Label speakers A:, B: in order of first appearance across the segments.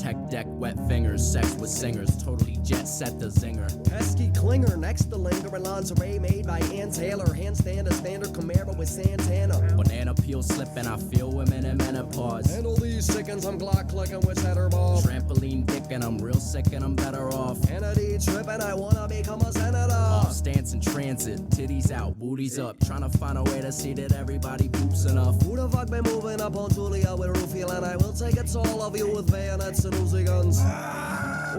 A: tech deck, wet fingers, sex with singers, totally jet set the zinger.
B: Pesky clinger next to linger in lingerie made by Ann Taylor. Handstand a standard Camaro with Santana.
A: Banana peel slipping, I feel women in menopause.
B: Handle these sickens, I'm Glock clicking with cheddar ball.
A: Trampoline dick and I'm real sick and I'm better off.
B: Kennedy tripping, I wanna become a senator.
A: Off stance in transit, titties out, booties up. Trying to find a way to see that everybody poops enough.
B: Who the fuck been moving up on Julia with Rufio? And I will take it to all of you with bayonets and Uzi guns.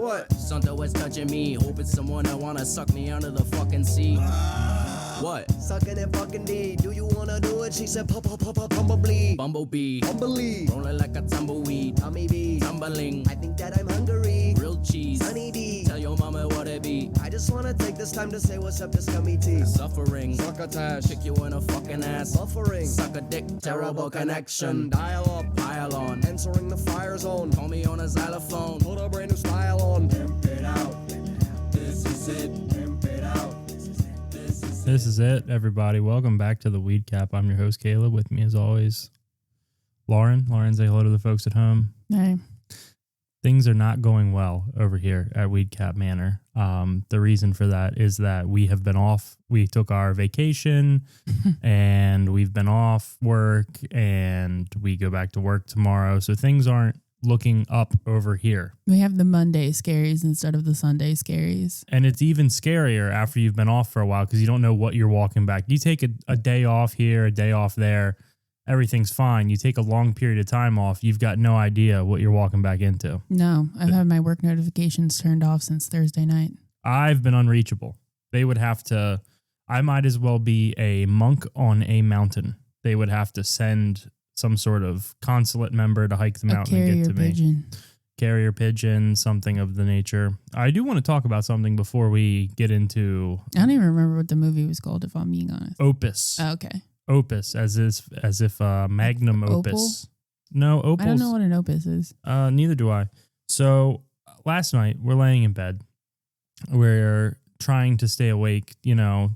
B: What?
A: Something was touching me, hoping someone that wanna suck me under the fucking sea. What?
B: Sucking it fucking D. Do you wanna do it? She said, bumblebee.
A: Bumblebee.
B: Bumblebee.
A: Rolling like a tumbleweed.
B: Tommy B.
A: Tumbling.
B: I think that I'm hungry.
A: Grilled cheese.
B: Honey D.
A: Tell your mama what it be.
B: I just wanna take this time to say what's up to Scummy T.
A: Suffering.
B: Succotash.
A: Kick you in a fucking ass.
B: Buffering.
A: Suck a dick. Terrible connection.
B: Dial up.
A: Pile on.
B: Entering the fire zone.
A: Call me on a xylophone.
B: Put a brand new style on.
A: Pimp it out. This is it. Pimp it out.
C: This is it, everybody. Welcome back to the Weed Cap. I'm your host, Caleb. With me, as always, Lauren. Lauren, say hello to the folks at home.
D: Hey.
C: Things are not going well over here at Weed Cap Manor. The reason for that is that we have been off. We took our vacation, and we've been off work, and we go back to work tomorrow. So things aren't looking up over here.
D: We have the Monday scaries instead of the Sunday scaries.
C: And it's even scarier after you've been off for a while because you don't know what you're walking back. You take a day off here, a day off there, everything's fine. You take a long period of time off, you've got no idea what you're walking back into.
D: No, I've had my work notifications turned off since Thursday night.
C: I've been unreachable. They would have to, I might as well be a monk on a mountain. They would have to send some sort of consulate member to hike the mountain and get to me. Carrier pigeon, something of the nature. I do want to talk about something before we get into.
D: I don't even remember what the movie was called, if I'm being honest.
C: Opus.
D: Oh, okay.
C: Opus, as if magnum opus. No, opals.
D: I don't know what an opus is.
C: Neither do I. So last night we're laying in bed. We're trying to stay awake,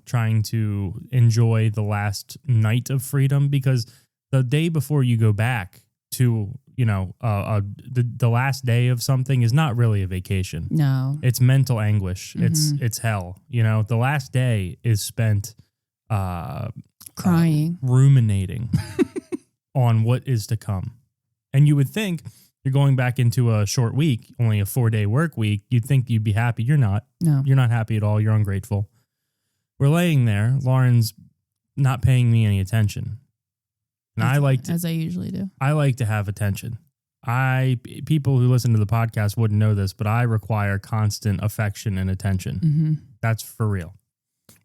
C: trying to enjoy the last night of freedom because the day before you go back to, the last day of something is not really a vacation.
D: No.
C: It's mental anguish.
D: Mm-hmm.
C: It's hell. The last day is spent
D: crying,
C: ruminating on what is to come. And you would think you're going back into a short week, only a 4-day work week. You'd think you'd be happy. You're not.
D: No.
C: You're not happy at all. You're ungrateful. We're laying there. Lauren's not paying me any attention. And
D: as I usually do.
C: I like to have attention. People who listen to the podcast wouldn't know this, but I require constant affection and attention.
D: Mm-hmm.
C: That's for real.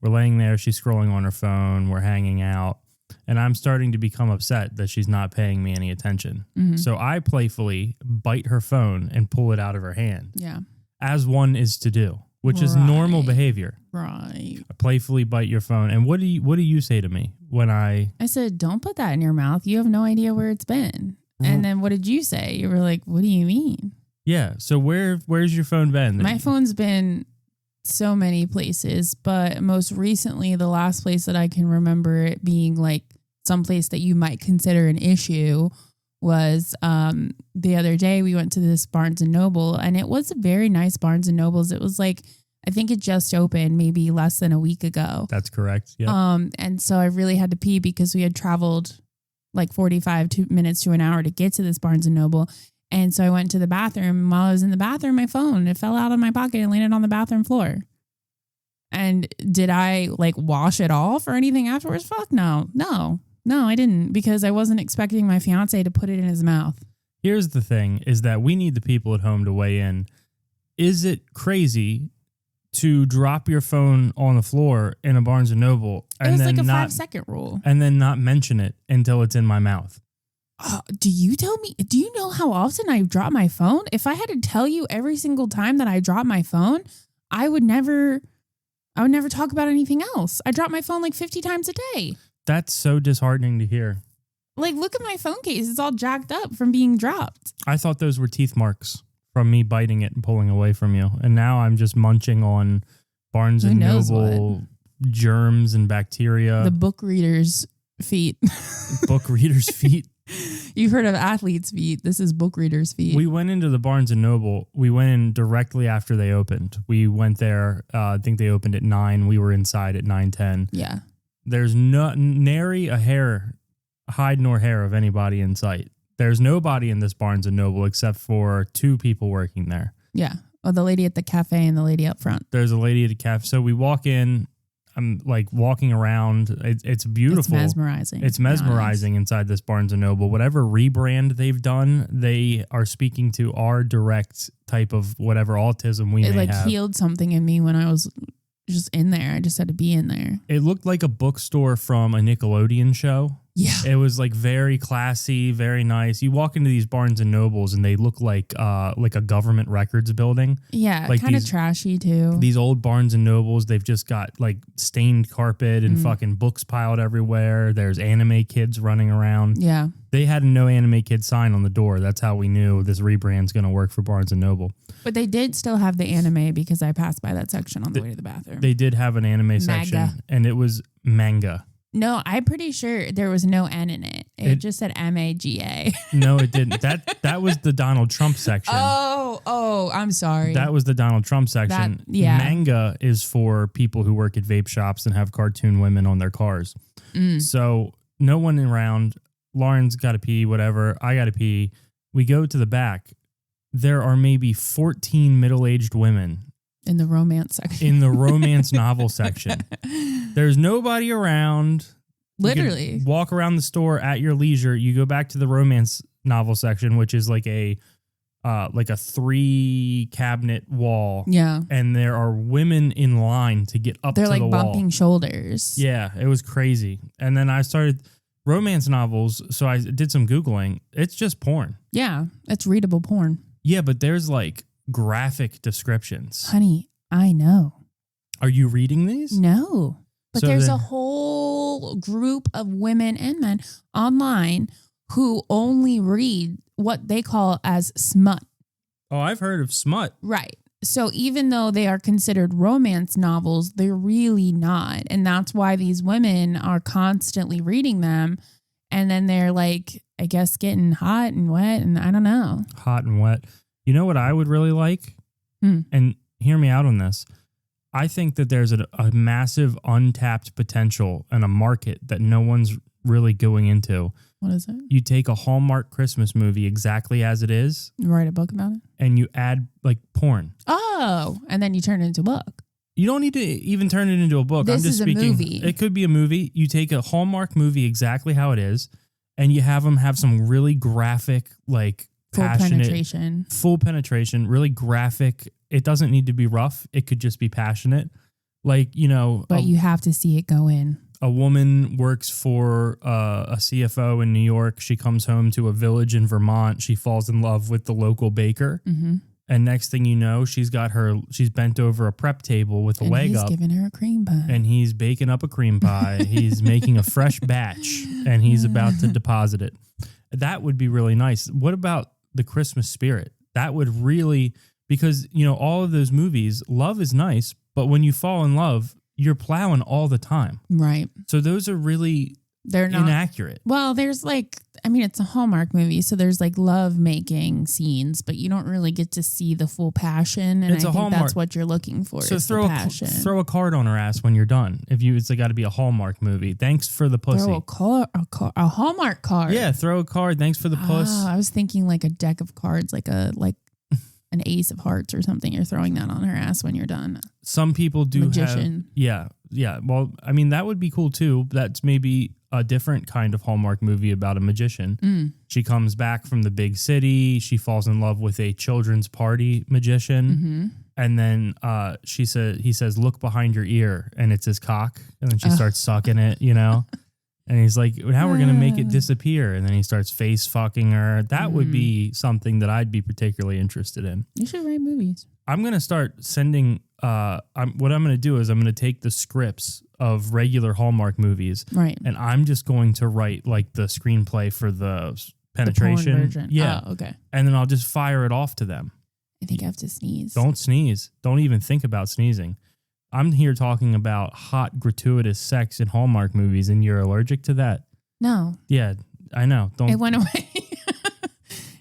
C: We're laying there. She's scrolling on her phone. We're hanging out. And I'm starting to become upset that she's not paying me any attention.
D: Mm-hmm.
C: So I playfully bite her phone and pull it out of her hand.
D: Yeah.
C: As one is to do, which is normal behavior.
D: Right.
C: I playfully bite your phone. And what do you say to me when I
D: said, don't put that in your mouth. You have no idea where it's been. And then what did you say? You were like, what do you mean?
C: Yeah. So where's your phone been?
D: My phone's been so many places, but most recently, the last place that I can remember it being like someplace that you might consider an issue was the other day we went to this Barnes & Noble, and it was a very nice Barnes & Noble's. It was like, I think it just opened maybe less than a week ago.
C: That's correct. Yeah.
D: And so I really had to pee because we had traveled like 45 minutes to an hour to get to this Barnes & Noble. And so I went to the bathroom, and while I was in the bathroom, my phone, it fell out of my pocket and landed on the bathroom floor. And did I like wash it off or anything afterwards? Fuck no. No, I didn't, because I wasn't expecting my fiance to put it in his mouth.
C: Here's the thing is that we need the people at home to weigh in. Is it crazy to drop your phone on the floor in a Barnes & Noble and
D: was
C: then
D: like a
C: not
D: 5-second rule,
C: and then not mention it until it's in my mouth?
D: Do you know how often I drop my phone? If I had to tell you every single time that I drop my phone, I would never talk about anything else. I drop my phone like 50 times a day.
C: That's so disheartening to hear.
D: Like, look at my phone case. It's all jacked up from being dropped.
C: I thought those were teeth marks from me biting it and pulling away from you. And now I'm just munching on Barnes & Noble germs and bacteria.
D: The book reader's feet.
C: Book reader's feet.
D: You've heard of athlete's feet. This is book reader's feet.
C: We went into the Barnes & Noble. We went in directly after they opened. We went there. I think they opened at 9. We were inside at 9:10.
D: Yeah.
C: There's nary a hair, hide nor hair of anybody in sight. There's nobody in this Barnes & Noble except for 2 people working there.
D: Yeah. Well, the lady at the cafe and the lady up front.
C: There's a lady at the cafe. So we walk in. I'm like walking around. It's beautiful.
D: It's mesmerizing.
C: It's mesmerizing inside this Barnes & Noble. Whatever rebrand they've done, they are speaking to our direct type of whatever autism we may have.
D: It healed something in me when I was just in there. I just had to be in there.
C: It looked like a bookstore from a Nickelodeon show.
D: Yeah.
C: It was like very classy, very nice. You walk into these Barnes & Nobles and they look like a government records building.
D: Yeah,
C: like
D: kind of trashy too.
C: These old Barnes & Nobles, they've just got like stained carpet and fucking books piled everywhere. There's anime kids running around.
D: Yeah.
C: They had a no anime kid sign on the door. That's how we knew this rebrand's going to work for Barnes & Noble.
D: But they did still have the anime because I passed by that section on the way to the bathroom.
C: They did have an anime section and it was manga.
D: No, I'm pretty sure there was no N in it. It just said MAGA.
C: No, it didn't. That was the Donald Trump section.
D: Oh, I'm sorry.
C: That was the Donald Trump section.
D: Yeah.
C: Manga is for people who work at vape shops and have cartoon women on their cars. So no one around. Lauren's got to pee, whatever. I got to pee. We go to the back. There are maybe 14 middle-aged women
D: in the romance section.
C: In the romance novel section. There's nobody around.
D: Literally.
C: You can walk around the store at your leisure. You go back to the romance novel section, which is like a 3 cabinet wall.
D: Yeah.
C: And there are women in line to get up to the wall.
D: They're like bumping shoulders.
C: Yeah, it was crazy. And then I started romance novels, so I did some Googling. It's just porn.
D: Yeah, it's readable porn.
C: Yeah, but there's like graphic descriptions.
D: Honey, I know.
C: Are you reading these?
D: No. But
C: So
D: there's
C: then-
D: a whole group of women and men online who only read what they call as smut.
C: Oh, I've heard of smut.
D: Right. So even though they are considered romance novels, they're really not. And that's why these women are constantly reading them. And then they're like, I guess, getting hot and wet. And I don't know.
C: Hot and wet. You know what I would really like? And hear me out on this. I think that there's a massive untapped potential and a market that no one's really going into.
D: What is it?
C: You take a Hallmark Christmas movie exactly as it is.
D: You write a book about it?
C: And you add like porn.
D: Oh, and then you turn it into a book.
C: You don't need to even turn it into a book.
D: This
C: I'm just
D: is a
C: speaking.
D: movie.
C: It could be a movie. You take a Hallmark movie exactly how it is, and you have them have some really graphic, like
D: Full
C: passionate,
D: penetration.
C: full penetration, really graphic. It doesn't need to be rough. It could just be passionate. Like, you know,
D: But you have to see it go in.
C: a woman works for a CFO in New York. She comes home to a village in Vermont. She falls in love with the local baker.
D: Mm-hmm.
C: And next thing you know, she's bent over a prep table with a
D: And
C: leg
D: he's
C: up.
D: giving her a cream pie.
C: And he's baking up a cream pie. He's making a fresh batch and he's about to deposit it. That would be really nice. What about the Christmas spirit? That would really, because, you know, all of those movies, love is nice, but when you fall in love, you're plowing all the time.
D: Right.
C: So those are really
D: They're not
C: inaccurate.
D: Well, there's like, I mean, it's a Hallmark movie, so there's like love making scenes, but you don't really get to see the full passion. And
C: It's
D: I
C: a
D: think
C: Hallmark.
D: that's what you're looking for.
C: So
D: is
C: throw
D: the passion.
C: throw a card on her ass when you're done. It's got to be a Hallmark movie. Thanks for the pussy.
D: Throw a Hallmark card.
C: Yeah, throw a card. Thanks for the puss.
D: Oh, I was thinking like a deck of cards, like an ace of hearts or something. You're throwing that on her ass when you're done.
C: Some people do
D: Magician.
C: have. Yeah. Well, I mean, that would be cool too. That's maybe a different kind of Hallmark movie about a magician. She comes back from the big city. She falls in love with a children's party magician. And then he says, look behind your ear. And it's his cock. And then she starts sucking it, you know? And he's like, now we're going to make it disappear. And then he starts face fucking her. That would be something that I'd be particularly interested in.
D: You should write movies.
C: I'm going to start sending, what I'm going to do is I'm going to take the scripts of regular Hallmark movies.
D: Right.
C: And I'm just going to write like the screenplay for the penetration.
D: The porn version.
C: Yeah.
D: Oh, okay.
C: And then I'll just fire it off to them.
D: I think I have to sneeze.
C: Don't sneeze. Don't even think about sneezing. I'm here talking about hot, gratuitous sex in Hallmark movies, and you're allergic to that.
D: No.
C: Yeah, I know.
D: It went away.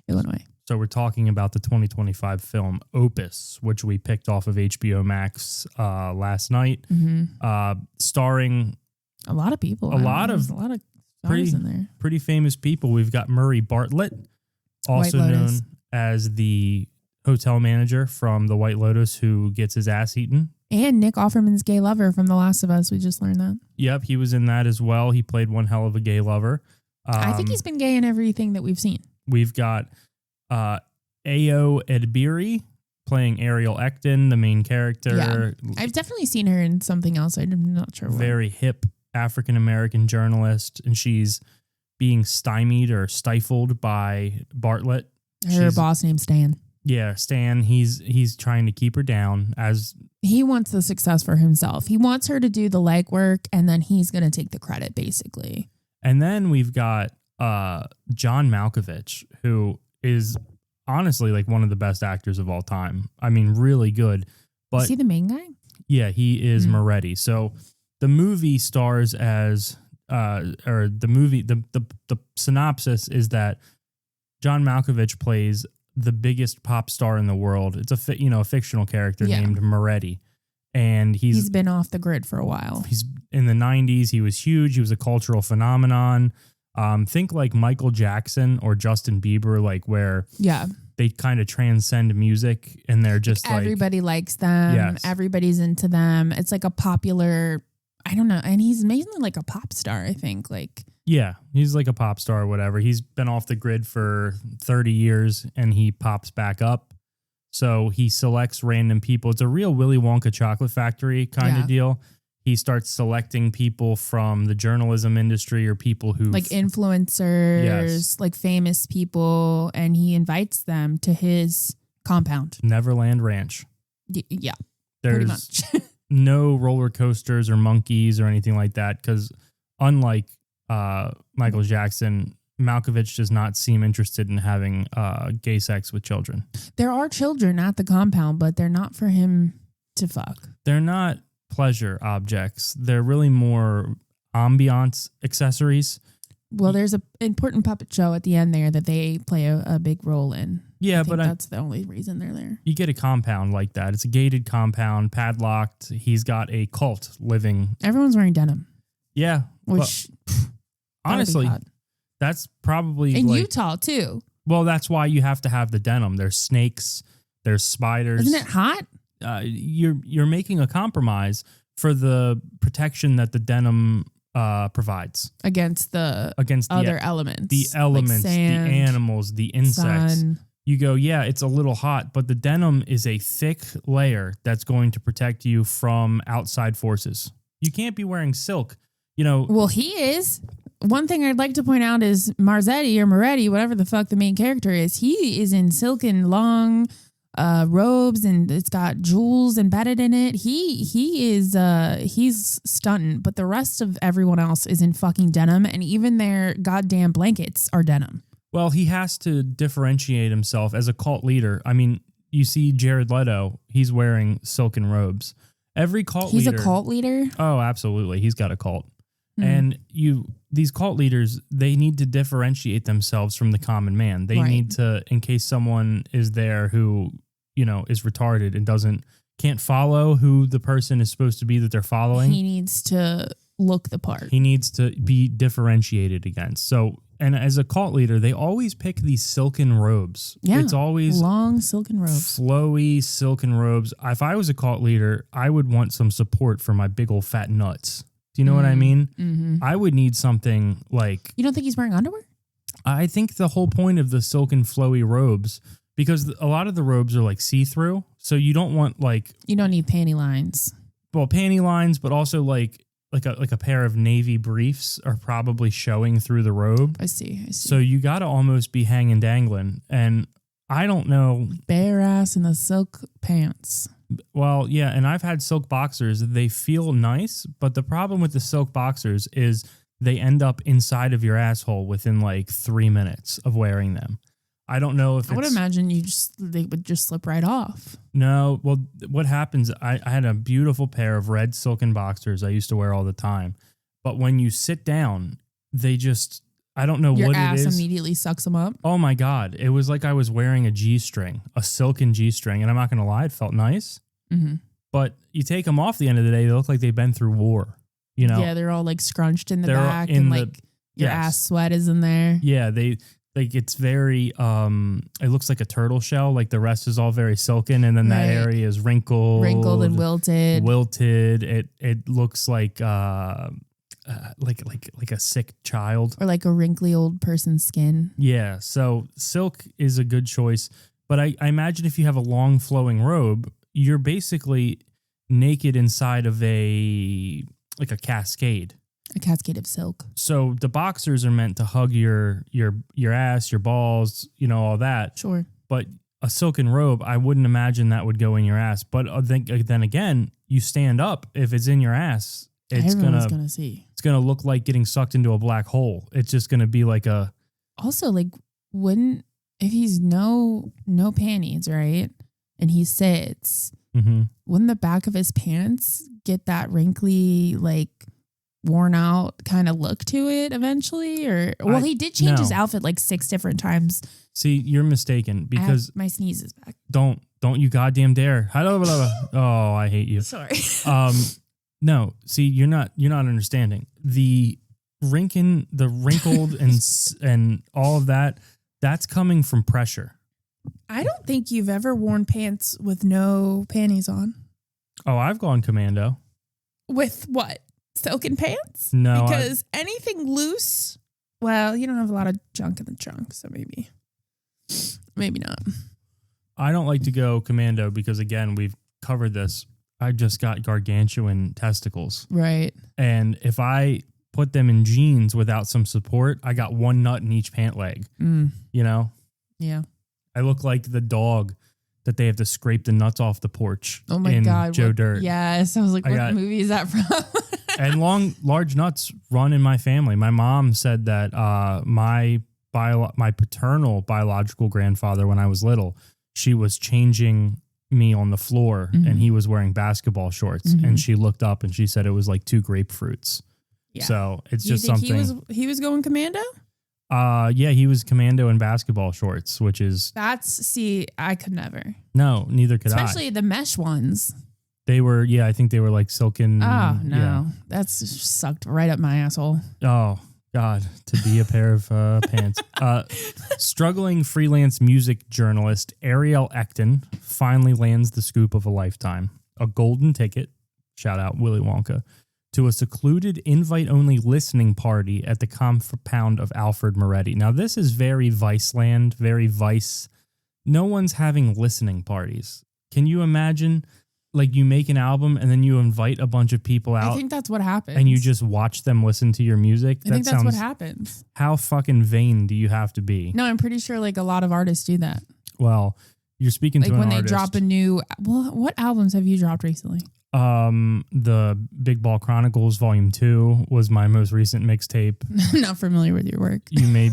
D: Illinois.
C: So we're talking about the 2025 film Opus, which we picked off of HBO Max last night, starring
D: A lot of people.
C: a lot of
D: stars in there.
C: pretty famous people. We've got Murray Bartlett, also
D: White
C: known
D: Lotus.
C: as the hotel manager from the White Lotus who gets his ass eaten.
D: And Nick Offerman's gay lover from The Last of Us. We just learned that.
C: Yep, he was in that as well. He played one hell of a gay lover.
D: I think he's been gay in everything that we've seen.
C: We've got Ayo Edebiri playing Ariel Ecton, the main character.
D: Yeah. I've definitely seen her in something else. I'm not sure what.
C: Very hip African-American journalist, and she's being stymied or stifled by Bartlett.
D: Her boss named Stan.
C: Yeah, Stan, he's trying to keep her down as
D: He wants the success for himself. He wants her to do the legwork, and then he's going to take the credit, basically.
C: and then we've got John Malkovich, who is honestly like one of the best actors of all time. I mean, really good. But
D: Is he the main guy?
C: yeah, he is Moretti. So the movie stars as the synopsis is that John Malkovich plays the biggest pop star in the world. It's a fictional character named Moretti, and he's
D: been off the grid for a while.
C: He's in the 90s. He was huge. He was a cultural phenomenon. Think like Michael Jackson or Justin Bieber, like where they kind of transcend music and they're just like
D: everybody likes them.
C: Yes.
D: Everybody's into them. It's like a popular, I don't know. And he's mainly like a pop star, I think. Like,
C: yeah, he's like a pop star or whatever. He's been off the grid for 30 years and he pops back up. So he selects random people. It's a real Willy Wonka chocolate factory kind of deal. He starts selecting people from the journalism industry or people who
D: like influencers, like famous people, and he invites them to his compound.
C: Neverland Ranch.
D: Yeah,
C: There's
D: pretty much.
C: no roller coasters or monkeys or anything like that because unlike Michael Jackson, Malkovich does not seem interested in having gay sex with children.
D: There are children at the compound, but they're not for him to fuck.
C: They're not pleasure objects. They're really more ambiance accessories.
D: Well, there's an important puppet show at the end there that they play a big role in.
C: Yeah,
D: but that's the only reason they're there.
C: You get a compound like that. It's a gated compound, padlocked. He's got a cult living.
D: Everyone's wearing denim.
C: Yeah.
D: Which,
C: honestly, that's probably
D: in Utah too.
C: Well, that's why you have to have the denim. There's snakes. There's spiders.
D: Isn't it hot?
C: You're making a compromise for the protection that the denim provides
D: against the other elements,
C: the elements,
D: like sand,
C: the animals, the insects.
D: Sun.
C: You go, yeah, it's a little hot, but the denim is a thick layer that's going to protect you from outside forces. You can't be wearing silk,
D: Well, he is. One thing I'd like to point out is Marzetti or Moretti, whatever the fuck the main character is, he is in silken long robes and it's got jewels embedded in it. He's stunting, but the rest of everyone else is in fucking denim, and even their goddamn blankets are denim.
C: Well, he has to differentiate himself as a cult leader. I mean, you see Jared Leto, he's wearing silken robes. Every cult leader.
D: He's a cult leader?
C: Oh, absolutely. He's got a cult. And these cult leaders, they need to differentiate themselves from the common man. They need to, in case someone is there who, is retarded and can't follow who the person is supposed to be that they're following.
D: He needs to look the part.
C: He needs to be differentiated against. So, and as a cult leader, they always pick these silken robes.
D: Yeah,
C: it's always
D: long silken robes.
C: Flowy silken robes. If I was a cult leader, I would want some support for my big old fat nuts. Do you know what I mean? Mm-hmm. I would need something like...
D: You don't think he's wearing underwear?
C: I think the whole point of the silken flowy robes, because a lot of the robes are like see-through, so you don't want like...
D: You don't need panty lines.
C: Well, panty lines, but also like a pair of navy briefs are probably showing through the robe.
D: I see.
C: So you got to almost be hanging dangling. And I don't know...
D: Bare ass in the silk pants.
C: Well, yeah, and I've had silk boxers. They feel nice, but the problem with the silk boxers is they end up inside of your asshole within like 3 minutes of wearing them. I don't know if
D: I would imagine they would just slip right off.
C: No, well, what happens, I had a beautiful pair of red silken boxers I used to wear all the time, but when you sit down, I don't know
D: Your
C: what
D: ass
C: it is.
D: immediately sucks them up.
C: Oh my God. It was like I was wearing a G-string, a silken G-string. And I'm not going to lie, it felt nice.
D: Mm-hmm.
C: But you take them off the end of the day, they look like they've been through war. You know?
D: Yeah, they're all like scrunched in the
C: They're
D: back
C: in
D: and
C: the-
D: like your
C: yes.
D: ass sweat is in there.
C: Yeah, they like it's very it looks like a turtle shell, like the rest is all very silken and then that
D: Right.
C: area is wrinkled
D: And wilted.
C: It looks like a sick child.
D: Or like a wrinkly old person's skin.
C: Yeah, so silk is a good choice, but I imagine if you have a long flowing robe, you're basically naked inside of a cascade.
D: A cascade of silk.
C: So the boxers are meant to hug your ass, your balls, you know, all that.
D: Sure.
C: But a silken robe, I wouldn't imagine that would go in your ass. But then again, you stand up. If it's in your ass,
D: Everyone's gonna see.
C: it's gonna look like getting sucked into a black hole. It's just gonna be like a.
D: Also, like, wouldn't if he's no panties, right? And he sits, wouldn't the back of his pants get that wrinkly, like worn out kind of look to it eventually? Or he did change his outfit like 6 different times.
C: See, you're mistaken because
D: my sneeze is back.
C: don't you goddamn dare. Oh, I hate you.
D: Sorry.
C: No, see, you're not understanding. The wrinkled and all of that, that's coming from pressure.
D: I don't think you've ever worn pants with no panties on.
C: Oh, I've gone commando.
D: With what? Silken pants?
C: No,
D: Because anything loose, well, you don't have a lot of junk in the trunk, so maybe not.
C: I don't like to go commando because, again, we've covered this. I just got gargantuan testicles.
D: Right.
C: And if I put them in jeans without some support, I got one nut in each pant leg. You know?
D: Yeah.
C: I look like the dog that they have to scrape the nuts off the porch.
D: Oh my
C: in
D: God.
C: Joe Dirt.
D: Yes. I was like, what movie is that from?
C: And large nuts run in my family. My mom said that my paternal biological grandfather, when I was little, she was changing me on the floor and he was wearing basketball shorts and she looked up and she said it was like 2 grapefruits. Yeah. So it's just something.
D: He was going commando?
C: Yeah, he was commando in basketball shorts, which is.
D: I could never.
C: No, neither could
D: Especially the mesh ones.
C: They were, I think they were like silken.
D: Oh, no.
C: Yeah.
D: That's sucked right up my asshole.
C: Oh, God, to be a pair of pants. Struggling freelance music journalist Ariel Ecton finally lands the scoop of a lifetime. A golden ticket, shout out Willy Wonka, to a secluded invite-only listening party at the compound of Alfred Moretti. Now, this is very Vice-land, very Vice. No one's having listening parties. Can you imagine? Like you make an album and then you invite a bunch of people out.
D: I think that's what happens.
C: And you just watch them listen to your music.
D: I think that's what happens.
C: How fucking vain do you have to be?
D: No, I'm pretty sure like a lot of artists do that.
C: Well, you're speaking to an artist.
D: Like when they drop a new. Well, what albums have you dropped recently?
C: The Big Ball Chronicles Volume 2 was my most recent mixtape.
D: I'm not familiar with your work.
C: You may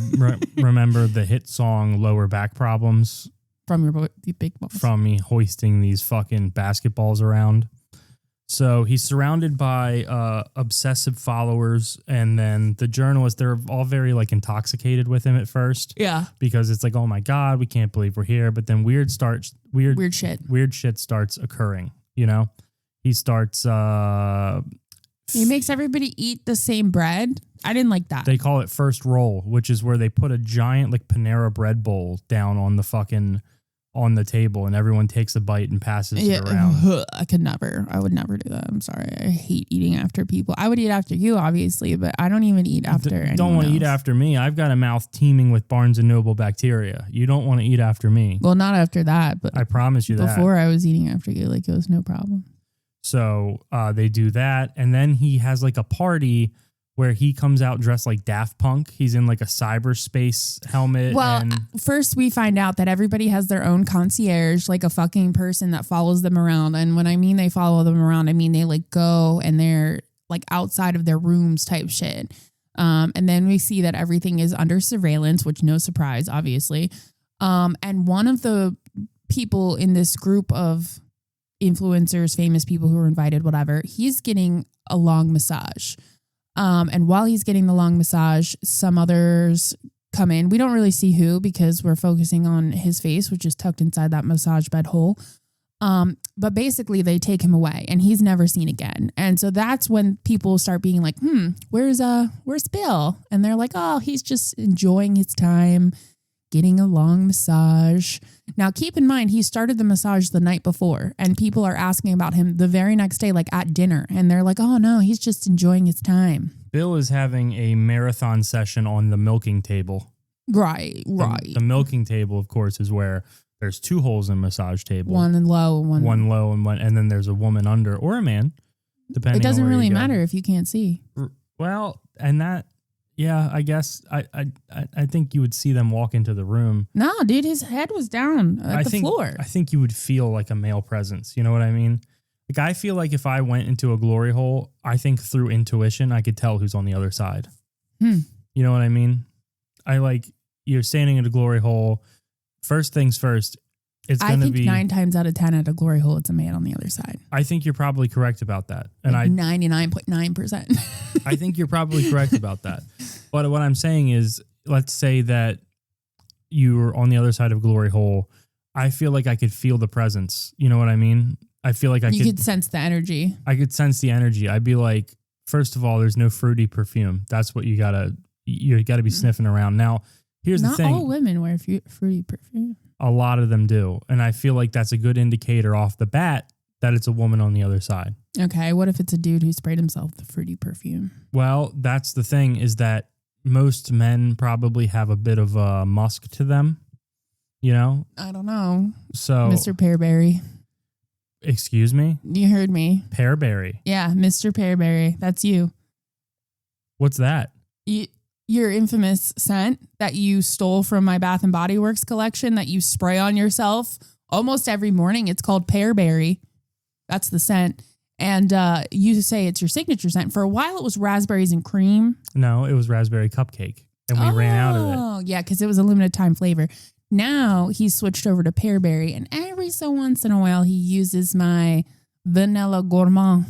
C: remember the hit song Lower Back Problems.
D: From your big balls.
C: From me hoisting these fucking basketballs around. So he's surrounded by obsessive followers, and then the journalists, they're all very like intoxicated with him at first.
D: Yeah.
C: Because it's like, oh my God, we can't believe we're here. But then weird shit starts occurring, you know? He starts
D: he makes everybody eat the same bread. I didn't like that.
C: They call it first roll, which is where they put a giant like Panera bread bowl down on the table and everyone takes a bite and passes it around.
D: I would never do that. I'm sorry. I hate eating after people. I would eat after you, obviously, but I don't even eat after anyone
C: Don't want to eat after me. I've got a mouth teeming with Barnes & Noble bacteria. You don't want to eat after me.
D: Well, not after that, but
C: I promise you that.
D: Before I was eating after you, like it was no problem.
C: So they do that. And then he has like a party where he comes out dressed like Daft Punk. He's in like a cyberspace helmet.
D: Well, first we find out that everybody has their own concierge, like a fucking person that follows them around. And when I mean they follow them around, I mean they like go and they're like outside of their rooms type shit. And then we see that everything is under surveillance, which no surprise, obviously. And one of the people in this group of influencers, famous people who were invited, whatever, he's getting a long massage. And while he's getting the long massage, some others come in. We don't really see who because we're focusing on his face, which is tucked inside that massage bed hole. But basically they take him away and he's never seen again. And so that's when people start being like, where's Bill? And they're like, oh, he's just enjoying his time, getting a long massage. Now, keep in mind, he started the massage the night before and people are asking about him the very next day, like at dinner. And they're like, oh no, he's just enjoying his time.
C: Bill is having a marathon session on the milking table.
D: Right.
C: The milking table, of course, is where there's two holes in a massage table.
D: One low and
C: one low and then there's a woman under or a man, depending.
D: It doesn't
C: on where
D: really
C: you go.
D: matter if you can't see.
C: Well, and that, yeah, I guess I think you would see them walk into the room.
D: No, dude, his head was down at the floor.
C: I think you would feel like a male presence. You know what I mean? Like, I feel like if I went into a glory hole, I think through intuition, I could tell who's on the other side. You know what I mean? You're standing in a glory hole. First things first, it's going to be
D: 9 times out of 10 at a glory hole, it's a man on the other side.
C: I think you're probably correct about that. And
D: like 99.9%.
C: I think you're probably correct about that. But what I'm saying is, let's say that you were on the other side of glory hole. I feel like I could feel the presence. You know what I mean? I feel like
D: you could sense the energy.
C: I could sense the energy. I'd be like, first of all, there's no fruity perfume. That's what you gotta be sniffing around. Now, here's the thing.
D: Not all women wear fruity perfume.
C: A lot of them do. And I feel like that's a good indicator off the bat that it's a woman on the other side.
D: Okay. What if it's a dude who sprayed himself with fruity perfume?
C: Well, that's the thing, is that most men probably have a bit of a musk to them, you know?
D: I don't know.
C: So,
D: Mr. Pearberry.
C: Excuse me?
D: You heard me.
C: Pearberry.
D: Yeah, Mr. Pearberry. That's you.
C: What's that?
D: Your infamous scent that you stole from my Bath and Body Works collection that you spray on yourself almost every morning. It's called Pearberry. That's the scent. And you say it's your signature scent. For a while, it was raspberries and cream.
C: No, it was raspberry cupcake. And we ran out of it.
D: Oh, yeah, because it was a limited time flavor. Now he's switched over to Pearberry. And every so once in a while, he uses my vanilla gourmand.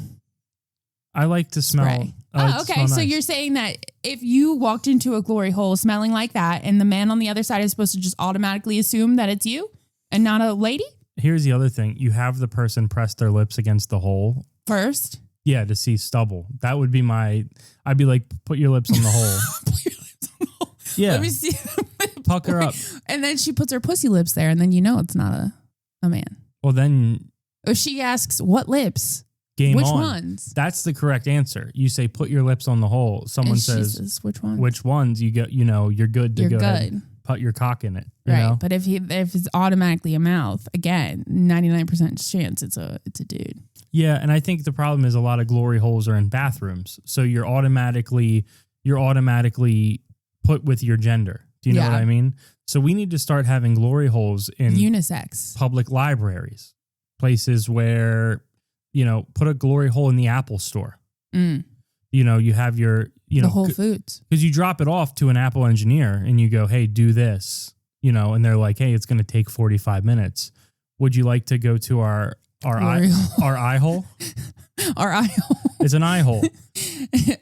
C: I like to smell.
D: Spray. Okay. So you're saying that if you walked into a glory hole smelling like that and the man on the other side is supposed to just automatically assume that it's you and not a lady?
C: Here's the other thing. You have the person press their lips against the hole.
D: First?
C: Yeah, to see stubble. That would be I'd be like, put your lips on the hole.
D: Put your lips on the hole.
C: Yeah.
D: Let me see.
C: Pucker up.
D: And then she puts her pussy lips there and then you know it's not a man.
C: Well, then.
D: If she asks, what lips?
C: Game
D: Which
C: on.
D: ones?
C: That's the correct answer. You say, put your lips on the hole. Someone
D: and
C: says,
D: which ones?
C: Which ones? You go, you're good to
D: You're
C: go
D: good.
C: ahead, put your cock in it. You
D: Right.
C: know?
D: But if it's automatically a mouth, again, 99% chance it's a dude.
C: Yeah. And I think the problem is a lot of glory holes are in bathrooms. So you're automatically put with your gender. Do you know what I mean? So we need to start having glory holes in
D: unisex
C: public libraries, places where, put a glory hole in the Apple store. You have your,
D: the Whole Foods.
C: Because you drop it off to an Apple engineer and you go, hey, do this, and they're like, hey, it's going to take 45 minutes. Would you like to go to our eye hole?
D: Our eye hole.
C: It's an eye hole.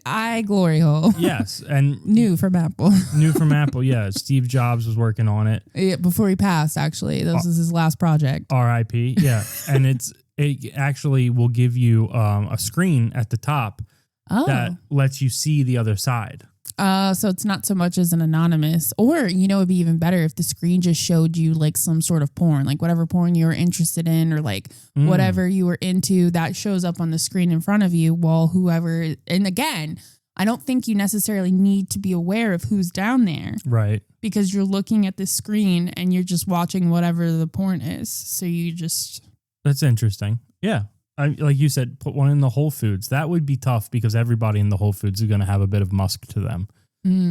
D: Eye glory hole.
C: Yes. And
D: new from Apple.
C: New from Apple. Yeah. Steve Jobs was working on it.
D: Yeah, before he passed, actually. This was his last project.
C: R.I.P. Yeah. And it actually will give you a screen at the top that lets you see the other side.
D: So it's not so much as an anonymous, or, it'd be even better if the screen just showed you like some sort of porn, like whatever porn you were interested in, or like whatever you were into that shows up on the screen in front of you while whoever, and again, I don't think you necessarily need to be aware of who's down there.
C: Right.
D: Because you're looking at the screen and you're just watching whatever the porn is. So you just...
C: That's interesting. Yeah. Like you said, put one in the Whole Foods. That would be tough because everybody in the Whole Foods is going to have a bit of musk to them.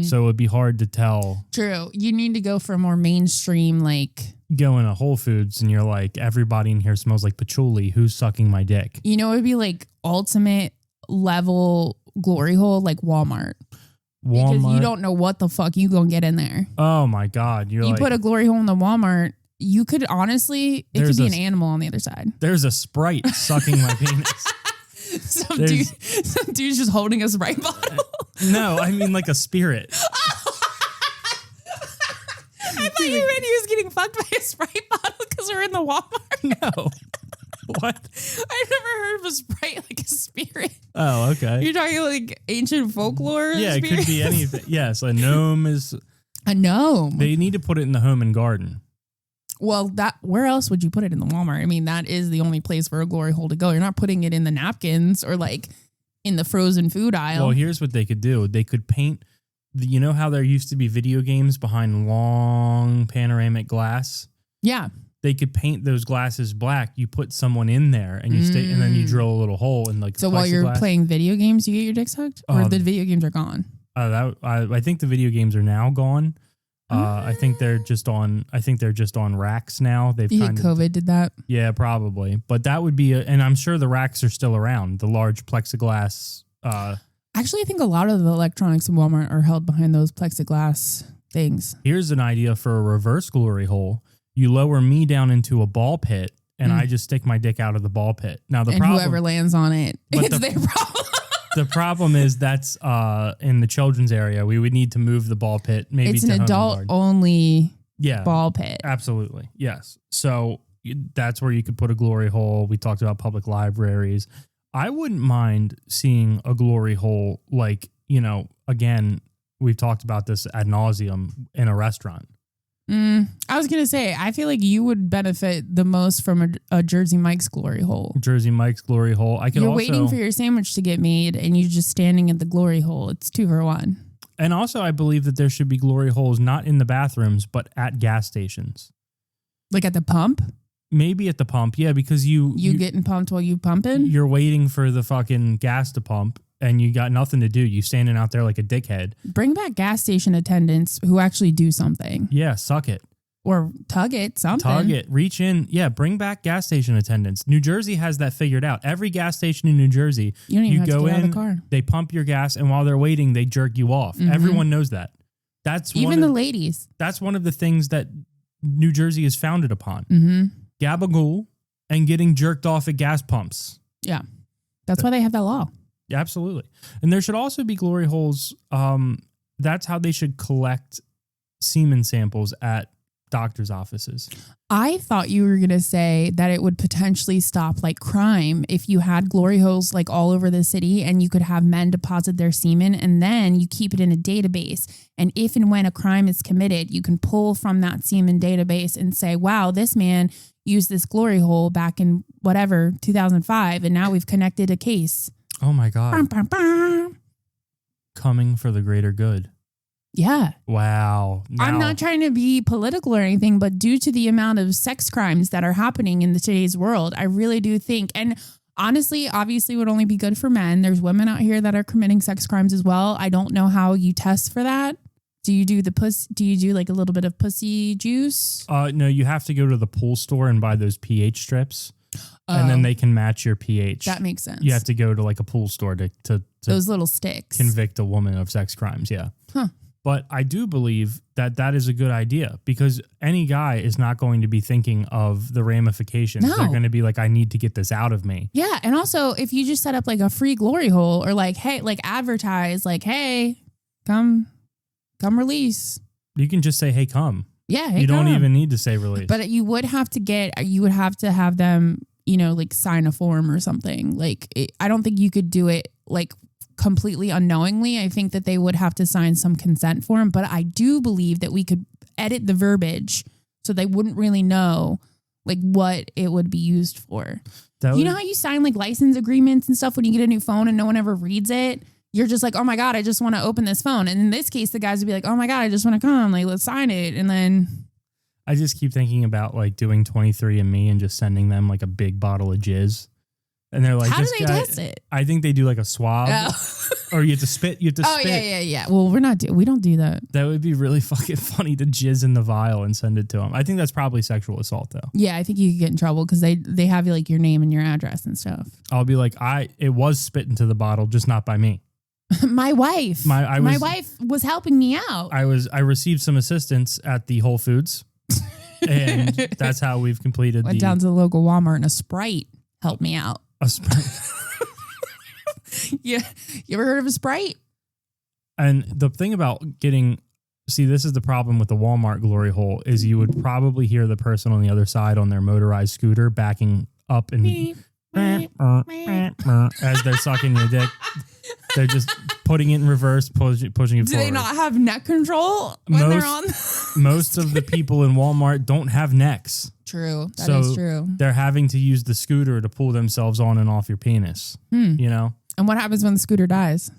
C: So it would be hard to tell.
D: True. You need to go for a more mainstream, like...
C: Go in a Whole Foods and you're like, everybody in here smells like patchouli. Who's sucking my dick?
D: It would be like ultimate level glory hole, like Walmart. Because you don't know what the fuck you going to get in there.
C: Oh my God. You
D: put a glory hole in the Walmart... You could honestly, it could be an animal on the other side.
C: There's a Sprite sucking my penis.
D: Some dude's just holding a Sprite bottle.
C: No, I mean like a spirit.
D: I thought you meant he was getting fucked by a Sprite bottle because we're in the Walmart.
C: No. What?
D: I've never heard of a Sprite like a spirit.
C: Oh, okay.
D: You're talking like ancient folklore?
C: Yeah, it could be anything. Yes, a gnome is...
D: A gnome.
C: They need to put it in the home and garden.
D: Well, where else would you put it in the Walmart? I mean, that is the only place for a glory hole to go. You're not putting it in the napkins or like in the frozen food aisle.
C: Well, here's what they could do. They could paint... You know how there used to be video games behind long panoramic glass?
D: Yeah.
C: They could paint those glasses black. You put someone in there and you stay, and then you drill a little hole in like.
D: So while you're playing video games, you get your dick sucked, or the video games are gone.
C: I think the video games are now gone. I think they're just on. I think they're just on racks now. They've
D: you think COVID did that?
C: Yeah, probably. But that would be, and I'm sure the racks are still around. The large plexiglass.
D: Actually, I think a lot of the electronics in Walmart are held behind those plexiglass things.
C: Here's an idea for a reverse glory hole. You lower me down into a ball pit, and I just stick my dick out of the ball pit. Now
D: whoever lands on it, it's their problem.
C: The problem is that's in the children's area. We would need to move the ball pit. Maybe
D: it's an adult only ball pit.
C: Absolutely, yes. So that's where you could put a glory hole. We talked about public libraries. I wouldn't mind seeing a glory hole, like, again, we've talked about this ad nauseum in a restaurant.
D: I was going to say, I feel like you would benefit the most from a Jersey Mike's glory hole.
C: Jersey Mike's glory hole. You're
D: waiting for your sandwich to get made and you're just standing at the glory hole. It's 2 for 1.
C: And also, I believe that there should be glory holes not in the bathrooms, but at gas stations.
D: Like at the pump?
C: Maybe at the pump, yeah, because you
D: getting pumped while you pumping?
C: You're waiting for the fucking gas to pump, and you got nothing to do. You standing out there like a dickhead.
D: Bring back gas station attendants who actually do something.
C: Yeah, suck it.
D: Or tug it, something.
C: Tug it, reach in. Yeah, bring back gas station attendants. New Jersey has that figured out. Every gas station in New Jersey,
D: you don't even have to get out of the car.
C: They pump your gas, and while they're waiting, they jerk you off. Mm-hmm. Everyone knows that. That's
D: even the ladies.
C: That's one of the things that New Jersey is founded upon.
D: Mm-hmm.
C: Gabagool and getting jerked off at gas pumps.
D: Yeah. That's why they have that law.
C: Yeah, absolutely. And there should also be glory holes. That's how they should collect semen samples at doctor's offices.
D: I thought you were going to say that it would potentially stop like crime if you had glory holes like all over the city and you could have men deposit their semen and then you keep it in a database. And if and when a crime is committed, you can pull from that semen database and say, wow, this man used this glory hole back in whatever, 2005. And now we've connected a case.
C: Oh my God.
D: Bum, bum, bum.
C: Coming for the greater good.
D: Yeah.
C: Wow. Now,
D: I'm not trying to be political or anything, but due to the amount of sex crimes that are happening in today's world, I really do think, and honestly, obviously would only be good for men. There's women out here that are committing sex crimes as well. I don't know how you test for that. Do you do do you do like a little bit of pussy juice?
C: No, you have to go to the pool store and buy those pH strips. And then they can match your pH.
D: That makes sense.
C: You have to go to like a pool store to
D: those little sticks.
C: Convict a woman of sex crimes. Yeah.
D: Huh.
C: But I do believe that is a good idea because any guy is not going to be thinking of the ramifications.
D: No.
C: They're going to be like, I need to get this out of me.
D: Yeah. And also if you just set up like a free glory hole or like, hey, like advertise like, hey, come release.
C: You can just say, hey, come.
D: Yeah. Hey,
C: you don't even need to say release.
D: But you would have to have them, like sign a form or something. Like, I don't think you could do it like completely unknowingly. I think that they would have to sign some consent form, but I do believe that we could edit the verbiage so they wouldn't really know like what it would be used for. You know how you sign like license agreements and stuff when you get a new phone and no one ever reads it? You're just like, oh my God, I just want to open this phone. And in this case, the guys would be like, oh my God, I just want to come. Like, let's sign it. And then
C: I just keep thinking about like doing 23andMe and just sending them like a big bottle of jizz. And they're like,
D: how do they test it?
C: I think they do like a swab or you have to spit.
D: Oh, yeah. Well, we don't do that.
C: That would be really fucking funny to jizz in the vial and send it to them. I think that's probably sexual assault though.
D: Yeah. I think you could get in trouble because they have like your name and your address and stuff.
C: I'll be like, it was spit into the bottle, just not by me.
D: My wife. My wife was helping me out.
C: I received some assistance at the Whole Foods. And that's how we've completed.
D: Went down to the local Walmart and a Sprite helped me out.
C: A Sprite.
D: Yeah, you ever heard of a Sprite?
C: And the thing about getting, see, this is the problem with the Walmart glory hole is you would probably hear the person on the other side on their motorized scooter backing up and as they're sucking your dick. They're just putting it in reverse, pushing it forward.
D: Do they not have neck control when they're on?
C: Most of the people in Walmart don't have necks.
D: True. That is true.
C: They're having to use the scooter to pull themselves on and off your penis. You know?
D: And what happens when the scooter dies?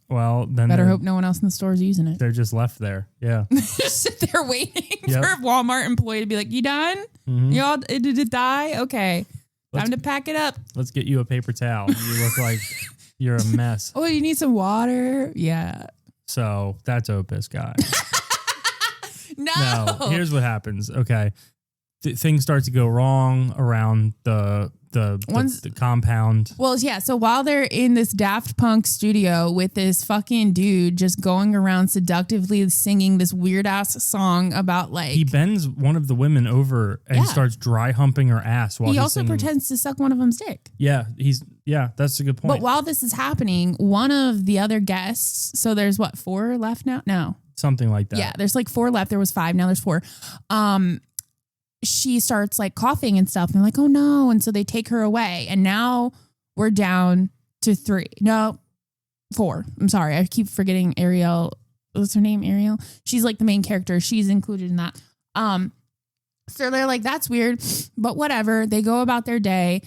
C: Well, then
D: better hope no one else in the store is using it.
C: They're just left there. Yeah.
D: Just sit there waiting for a Walmart employee to be like, you done? Y'all, did it die? Okay. Time to pack it up.
C: Let's get you a paper towel. You look like you're a mess.
D: Oh, you need some water? Yeah.
C: So that's Opus, guy.
D: No.
C: Now, here's what happens. Okay. Things start to go wrong around the compound.
D: Well, yeah. So while they're in this Daft Punk studio with this fucking dude just going around seductively singing this weird ass song about like
C: he bends one of the women over and starts dry humping her ass while
D: he
C: he's
D: also
C: singing.
D: Pretends to suck one of them's dick.
C: Yeah, that's a good point.
D: But while this is happening, one of the other guests, so there's what, 4 left now? No.
C: Something like that.
D: Yeah, there's like 4 left. There was 5, now there's 4. She starts like coughing and stuff. And they're like, oh no. And so they take her away. And now we're down to 3. No, 4. I'm sorry. I keep forgetting Ariel. What's her name? Ariel? She's like the main character. She's included in that. So they're like, that's weird, but whatever. They go about their day.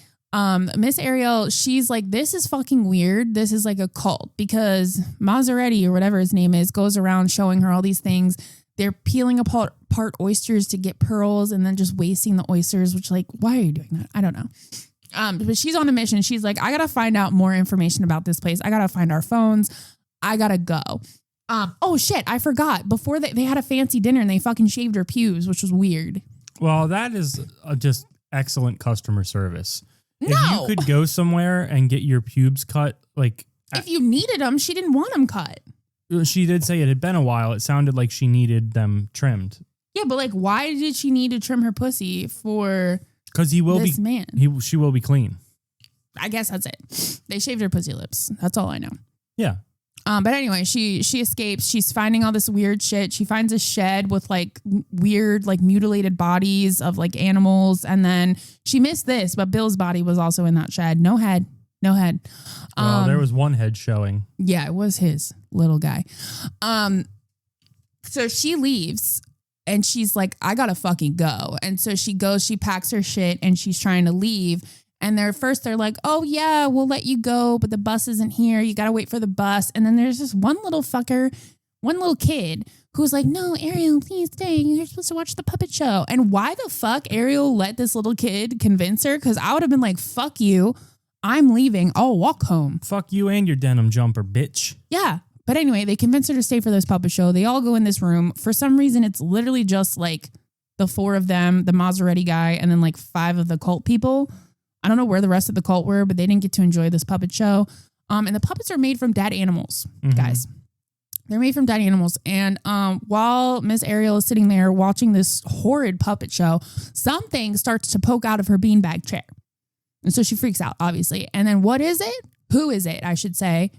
D: Miss Ariel, she's like, this is fucking weird. This is like a cult because Maserati or whatever his name is goes around showing her all these things. They're peeling apart oysters to get pearls and then just wasting the oysters, which like, why are you doing that? I don't know. But she's on a mission. She's like, I got to find out more information about this place. I got to find our phones. I got to go. Oh shit. I forgot before they had a fancy dinner and they fucking shaved her pubes, which was weird.
C: Well, that is just excellent customer service.
D: No.
C: If you could go somewhere and get your pubes cut, like
D: if you needed them, she didn't want them cut.
C: She did say it had been a while. It sounded like she needed them trimmed.
D: Yeah, but like, why did she need to trim her pussy for?
C: Because he will
D: this
C: be
D: man.
C: She will be clean.
D: I guess that's it. They shaved her pussy lips. That's all I know.
C: Yeah.
D: But anyway, she escapes. She's finding all this weird shit. She finds a shed with like weird, like mutilated bodies of like animals. And then she missed this, but Bill's body was also in that shed. No head.
C: Well, there was one head showing.
D: Yeah, it was his little guy. So she leaves and she's like, I gotta fucking go. And so she goes, she packs her shit and she's trying to leave. And they're like, oh yeah, we'll let you go, but the bus isn't here. You gotta wait for the bus. And then there's this one little kid who's like, no, Ariel, please stay. You're supposed to watch the puppet show. And why the fuck Ariel let this little kid convince her? Because I would have been like, fuck you. I'm leaving. I'll walk home.
C: Fuck you and your denim jumper, bitch.
D: Yeah. But anyway, they convince her to stay for this puppet show. They all go in this room. For some reason, it's literally just like the 4 of them, the Maserati guy, and then like 5 of the cult people. I don't know where the rest of the cult were, but they didn't get to enjoy this puppet show. And the puppets are made from dead animals, guys. They're made from dead animals. And while Miss Ariel is sitting there watching this horrid puppet show, something starts to poke out of her beanbag chair. And so she freaks out, obviously. And then what is it? Who is it, I should say?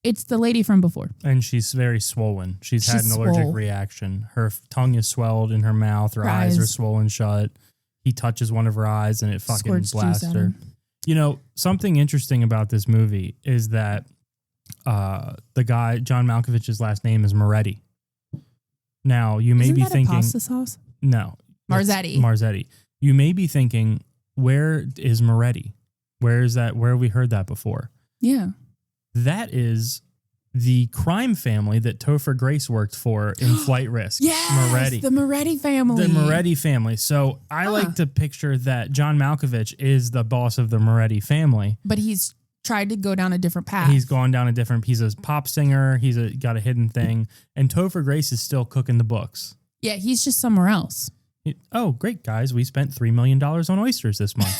D: It's the lady from before.
C: And she's very swollen. She's had an allergic reaction. Her tongue is swelled in her mouth. Her eyes are swollen shut. He touches one of her eyes and it fucking blasts her. You know, something interesting about this movie is that the guy, John Malkovich's last name is Moretti. Now, you may be thinking...
D: pasta sauce?
C: No. Marzetti. You may be thinking... Where is Moretti? Where is that? Where have we heard that before?
D: Yeah.
C: That is the crime family that Topher Grace worked for in Flight Risk.
D: Yes,
C: Moretti.
D: The Moretti family.
C: The Moretti family. So I like to picture that John Malkovich is the boss of the Moretti family.
D: But he's tried to go down a different path.
C: He's gone down he's a pop singer. He's got a hidden thing. And Topher Grace is still cooking the books.
D: Yeah, he's just somewhere else.
C: Oh, great, guys. We spent $3 million on oysters this month.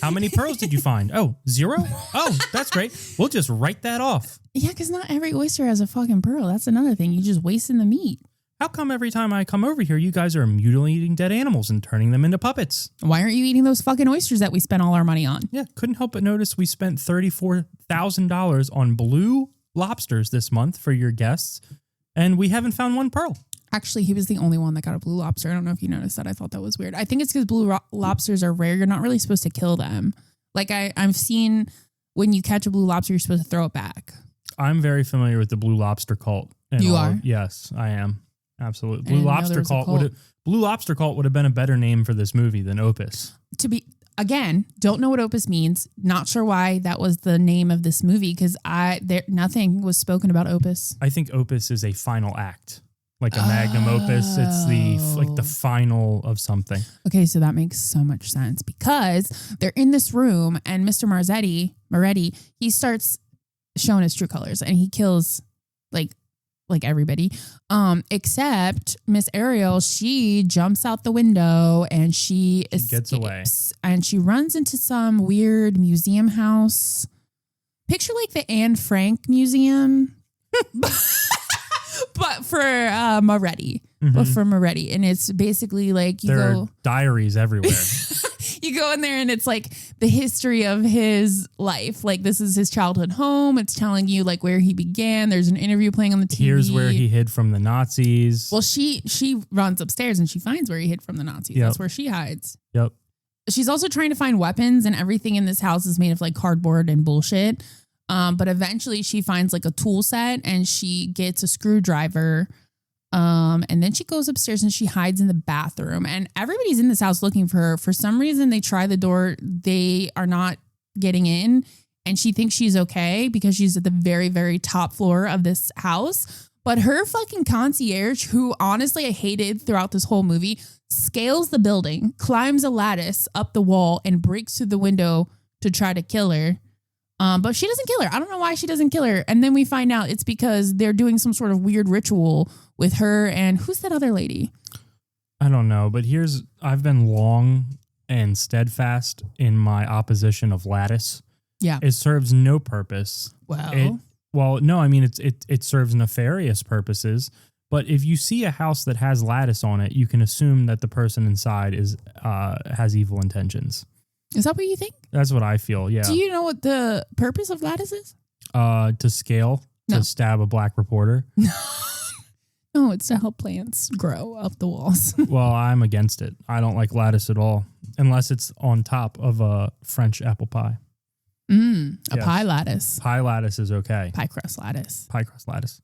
C: How many pearls did you find? Oh, 0? Oh, that's great. We'll just write that off.
D: Yeah, because not every oyster has a fucking pearl. That's another thing. You just wasting the meat.
C: How come every time I come over here, you guys are mutilating dead animals and turning them into puppets?
D: Why aren't you eating those fucking oysters that we spent all our money on?
C: Yeah, couldn't help but notice we spent $34,000 on blue lobsters this month for your guests, and we haven't found one pearl.
D: Actually, he was the only one that got a blue lobster. I don't know if you noticed that. I thought that was weird. I think it's because lobsters are rare. You're not really supposed to kill them. Like I've seen when you catch a blue lobster, you're supposed to throw it back.
C: I'm very familiar with the blue lobster cult.
D: You are?
C: Yes, I am. Absolutely.
D: Blue Lobster
C: Cult would have been a better name for this movie than Opus.
D: Again, don't know what Opus means. Not sure why that was the name of this movie because nothing was spoken about Opus.
C: I think Opus is a final act, like a magnum opus. It's the final of something.
D: Okay, so that makes so much sense because they're in this room and Mr. Moretti, he starts showing his true colors and he kills like everybody, except Miss Ariel. She jumps out the window and she
C: gets away
D: and she runs into some weird museum house. Picture like the Anne Frank Museum, but for Moretti.
C: Mm-hmm.
D: But for Moretti, and it's basically like
C: there are diaries everywhere.
D: You go in there and it's like the history of his life. Like this is his childhood home. It's telling you like where he began. There's an interview playing on the TV.
C: Here's where he hid from the Nazis.
D: Well, she runs upstairs and she finds where he hid from the Nazis.
C: Yep.
D: That's where she hides.
C: Yep.
D: She's also trying to find weapons and everything in this house is made of like cardboard and bullshit. But eventually she finds like a tool set and she gets a screwdriver. And then she goes upstairs and she hides in the bathroom and everybody's in this house looking for her. For some reason, they try the door. They are not getting in and she thinks she's okay because she's at the very, very top floor of this house. But her fucking concierge, who honestly I hated throughout this whole movie, scales the building, climbs a lattice up the wall and breaks through the window to try to kill her. But she doesn't kill her. I don't know why she doesn't kill her. And then we find out it's because they're doing some sort of weird ritual with her. And who's that other lady?
C: I don't know. But I've been long and steadfast in my opposition of lattice.
D: Yeah.
C: It serves no purpose. It serves nefarious purposes. But if you see a house that has lattice on it, you can assume that the person inside has evil intentions.
D: Is that what you think?
C: That's what I feel, yeah.
D: Do you know what the purpose of lattice is?
C: To scale, to stab a black reporter.
D: No, it's to help plants grow up the walls.
C: Well, I'm against it. I don't like lattice at all, unless it's on top of a French apple pie.
D: Pie lattice.
C: Pie lattice is okay.
D: Pie crust lattice.
C: Pie crust lattice.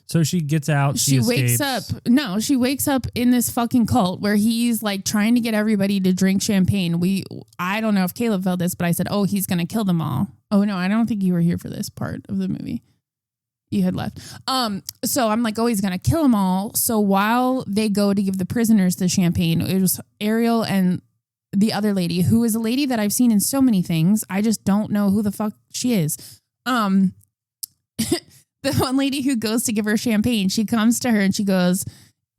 C: So she gets out. She
D: wakes up in this fucking cult where he's like trying to get everybody to drink champagne. I don't know if Caleb felt this, but I said, oh, he's going to kill them all. Oh, no, I don't think you were here for this part of the movie. You had left. So I'm like, oh, he's going to kill them all. So while they go to give the prisoners the champagne, it was Ariel and the other lady, who is a lady that I've seen in so many things. I just don't know who the fuck she is. The one lady who goes to give her champagne, she comes to her and she goes,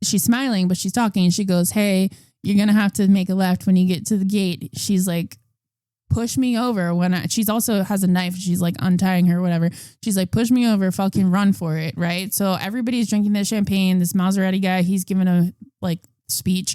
D: she's smiling, but she's talking. And she goes, hey, you're going to have to make a left when you get to the gate. She's like, push me over she's also has a knife. She's like untying her, whatever. She's like, push me over, fucking run for it. Right. So everybody's drinking this champagne. This Maserati guy, he's giving a like speech.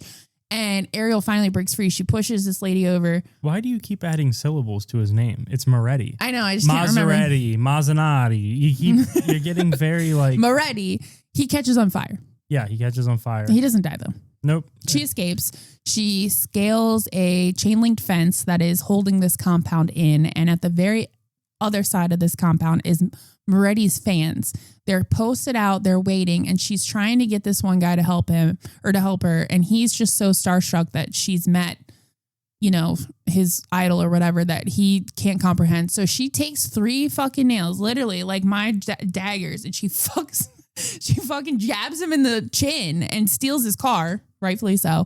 D: And Ariel finally breaks free. She pushes this lady over.
C: Why do you keep adding syllables to his name? It's Moretti.
D: I know. I just can't remember.
C: Maserati, Mazzanati. You're getting very like...
D: Moretti. He catches on fire.
C: Yeah, he catches on fire.
D: He doesn't die though.
C: Nope.
D: She escapes. She scales a chain linked fence that is holding this compound in. And at the very other side of this compound is Moretti's fans. They're posted out, they're waiting, and she's trying to get this one guy to help him or to help her. And he's just so starstruck that she's met, his idol or whatever, that he can't comprehend. So she takes 3 fucking nails, literally like my daggers, and she fucking jabs him in the chin and steals his car, rightfully so.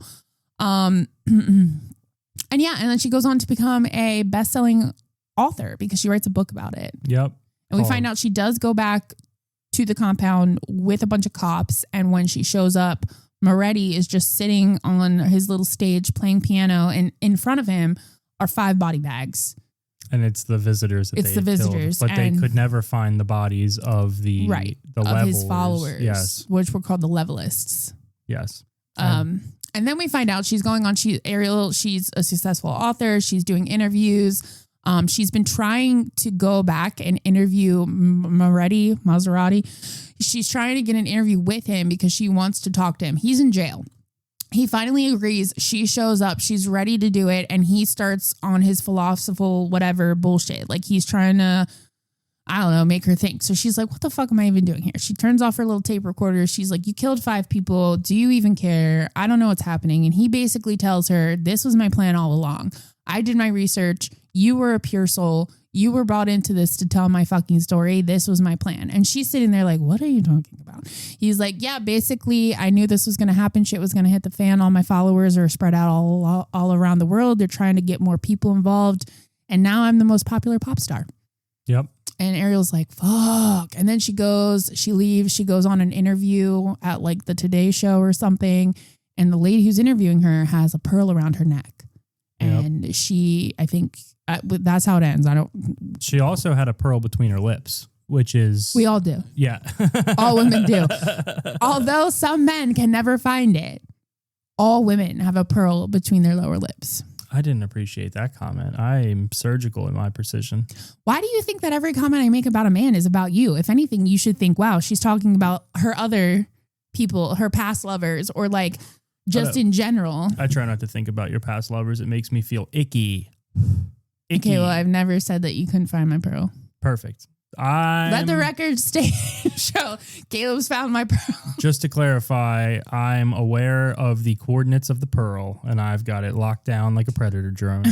D: And then she goes on to become a best-selling author because she writes a book about it.
C: Yep.
D: And we find out she does go back to the compound with a bunch of cops. And when she shows up, Moretti is just sitting on his little stage playing piano. And in front of him are 5 body bags.
C: And it's the visitors that killed, but they could never find the bodies of the
D: of his followers.
C: Yes.
D: Which were called the levelists.
C: Yes.
D: And then we find out she's going on. Ariel, she's a successful author. She's doing interviews. She's been trying to go back and interview Maserati. She's trying to get an interview with him because she wants to talk to him. He's in jail. He finally agrees. She shows up. She's ready to do it. And he starts on his philosophical whatever bullshit. Like he's trying to, I don't know, make her think. So she's like, what the fuck am I even doing here? She turns off her little tape recorder. She's like, you killed 5 people. Do you even care? I don't know what's happening. And he basically tells her, this was my plan all along. I did my research. You were a pure soul. You were brought into this to tell my fucking story. This was my plan. And she's sitting there like, what are you talking about? He's like, yeah, basically, I knew this was going to happen. Shit was going to hit the fan. All my followers are spread out all around the world. They're trying to get more people involved. And now I'm the most popular pop star.
C: Yep.
D: And Ariel's like, fuck. And then she leaves. She goes on an interview at like the Today Show or something. And the lady who's interviewing her has a pearl around her neck. Yep. And she, I think that's how it ends.
C: She also had a pearl between her lips, which is.
D: We all do.
C: Yeah.
D: All women do. Although some men can never find it. All women have a pearl between their lower lips.
C: I didn't appreciate that comment. I'm surgical in my precision.
D: Why do you think that every comment I make about a man is about you? If anything, you should think, wow, she's talking about her other people, her past lovers, or like just in general.
C: I try not to think about your past lovers. It makes me feel icky.
D: Okay, well, I've never said that you couldn't find my pearl.
C: Perfect.
D: Let the record stay show. Caleb's found my pearl.
C: Just to clarify, I'm aware of the coordinates of the pearl, and I've got it locked down like a predator drone.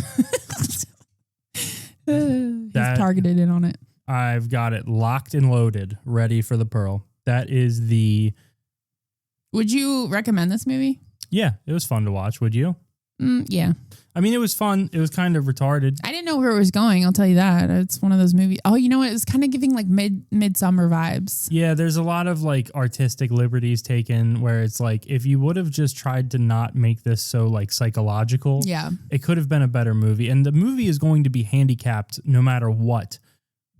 D: He's targeted in on it.
C: I've got it locked and loaded, ready for the pearl. That is the...
D: Would you recommend this movie?
C: Yeah, it was fun to watch. Would you?
D: Yeah.
C: I mean, it was fun. It was kind of retarded.
D: I didn't know where it was going. I'll tell you that. It's one of those movies. Oh, you know what? It was kind of giving like midsummer vibes.
C: Yeah, there's a lot of like artistic liberties taken where it's like, if you would have just tried to not make this so like psychological,
D: yeah,
C: it could have been a better movie. And the movie is going to be handicapped no matter what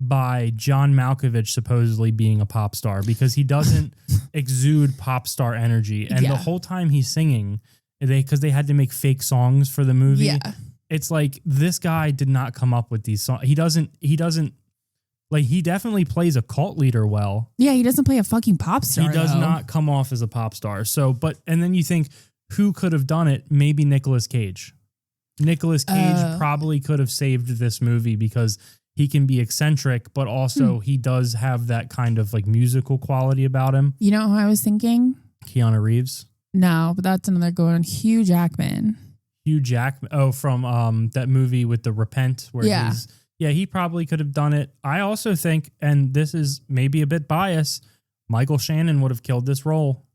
C: by John Malkovich supposedly being a pop star because he doesn't exude pop star energy. And the whole time he's singing, because they had to make fake songs for the movie.
D: Yeah.
C: It's like this guy did not come up with these songs. He doesn't like, he definitely plays a cult leader well.
D: Yeah, he doesn't play a fucking pop star.
C: He does not come off as a pop star. So, and then you think who could have done it? Maybe Nicolas Cage. Nicolas Cage probably could have saved this movie because he can be eccentric, but also he does have that kind of like musical quality about him.
D: You know who I was thinking?
C: Keanu Reeves.
D: No, but that's another good one. Hugh Jackman.
C: Hugh Jackman. Oh, from that movie with the Repent where he probably could have done it. I also think, and this is maybe a bit biased, Michael Shannon would have killed this role.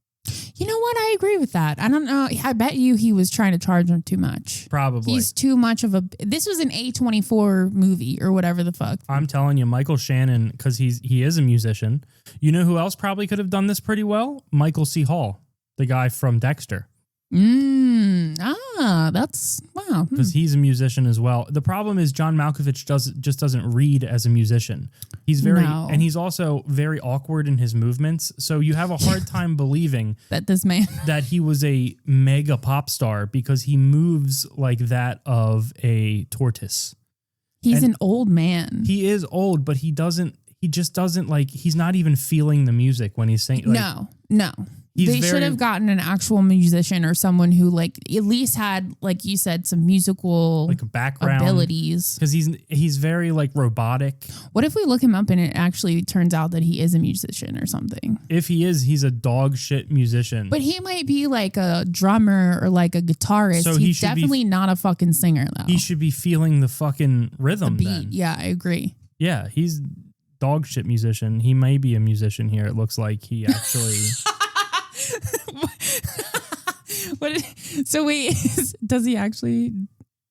D: You know what? I agree with that. I don't know. I bet you he was trying to charge him too much.
C: Probably.
D: He's too much of a... This was an A24 movie or whatever the fuck.
C: I'm telling you, Michael Shannon, because he is a musician. You know who else probably could have done this pretty well? Michael C. Hall, the guy from Dexter.
D: That's... Wow.
C: Because he's a musician as well. The problem is John Malkovich just doesn't read as a musician. He's and he's also very awkward in his movements. So you have a hard time believing
D: that this man
C: that he was a mega pop star because he moves like that of a tortoise.
D: He's an old man.
C: He is old, but he just doesn't like, he's not even feeling the music when he's singing. Like,
D: no. They should have gotten an actual musician or someone who like at least had, like you said, some musical
C: like a background
D: abilities.
C: Because he's very like robotic.
D: What if we look him up and it actually turns out that he is a musician or something?
C: If he is, he's a dog shit musician.
D: But he might be like a drummer or like a guitarist. So he's definitely not a fucking singer though.
C: He should be feeling the fucking rhythm.
D: The beat.
C: Then.
D: Yeah, I agree.
C: Yeah, he's dog shit musician. He may be a musician here. It looks like he actually...
D: So wait, does he actually?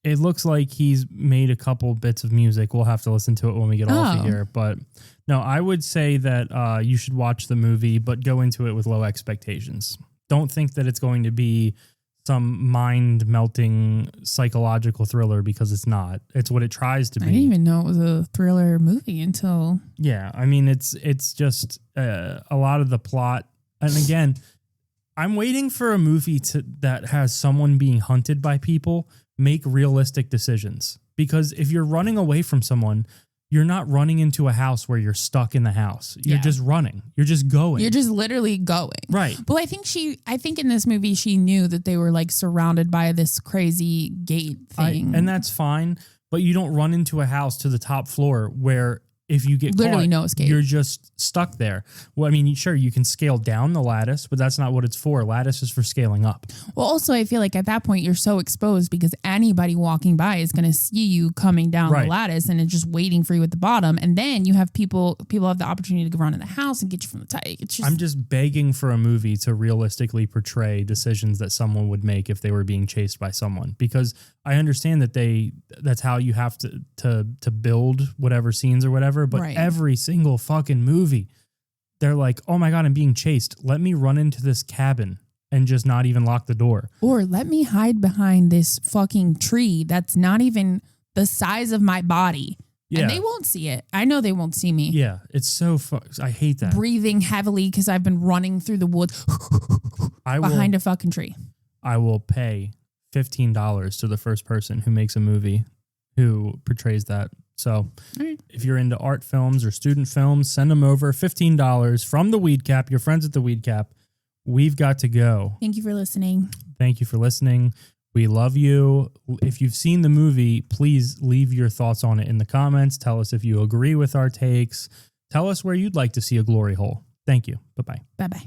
C: It looks like he's made a couple bits of music. We'll have to listen to it when we get off of here. But no, I would say that you should watch the movie, but go into it with low expectations. Don't think that it's going to be some mind-melting psychological thriller because it's not. It's what it tries to be.
D: I didn't even know it was a thriller movie until...
C: Yeah, I mean, it's just a lot of the plot. And again... I'm waiting for a movie that has someone being hunted by people. make realistic decisions. Because if you're running away from someone, you're not running into a house where you're stuck in the house. You're just running. You're just going.
D: You're just literally going.
C: Right.
D: But I think in this movie, she knew that they were like surrounded by this crazy gate thing.
C: And that's fine. But you don't run into a house to the top floor where if you get
D: literally
C: caught,
D: no escape.
C: You're just stuck there. Well, I mean, sure, you can scale down the lattice, but that's not what it's for. Lattice is for scaling up.
D: Well, also, I feel like at that point, you're so exposed because anybody walking by is going to see you coming down the lattice and it's just waiting for you at the bottom. And then you have people have the opportunity to run in the house and get you from the top.
C: I'm just begging for a movie to realistically portray decisions that someone would make if they were being chased by someone, because I understand that that's how you have to build whatever scenes or whatever. But every single fucking movie, they're like, oh my God, I'm being chased. Let me run into this cabin and just not even lock the door. Or
D: let me hide behind this fucking tree that's not even the size of my body. Yeah. And they won't see it. I know they won't see me.
C: Yeah, it's so I hate that.
D: Breathing heavily because I've been running through the woods behind a fucking tree.
C: I will pay $15 to the first person who makes a movie who portrays that. So if you're into art films or student films, send them over. $15 from the Weed Cap, your friends at the Weed Cap. We've got to go.
D: Thank you for listening.
C: Thank you for listening. We love you. If you've seen the movie, please leave your thoughts on it in the comments. Tell us if you agree with our takes. Tell us where you'd like to see a glory hole. Thank you. Bye-bye.
D: Bye-bye.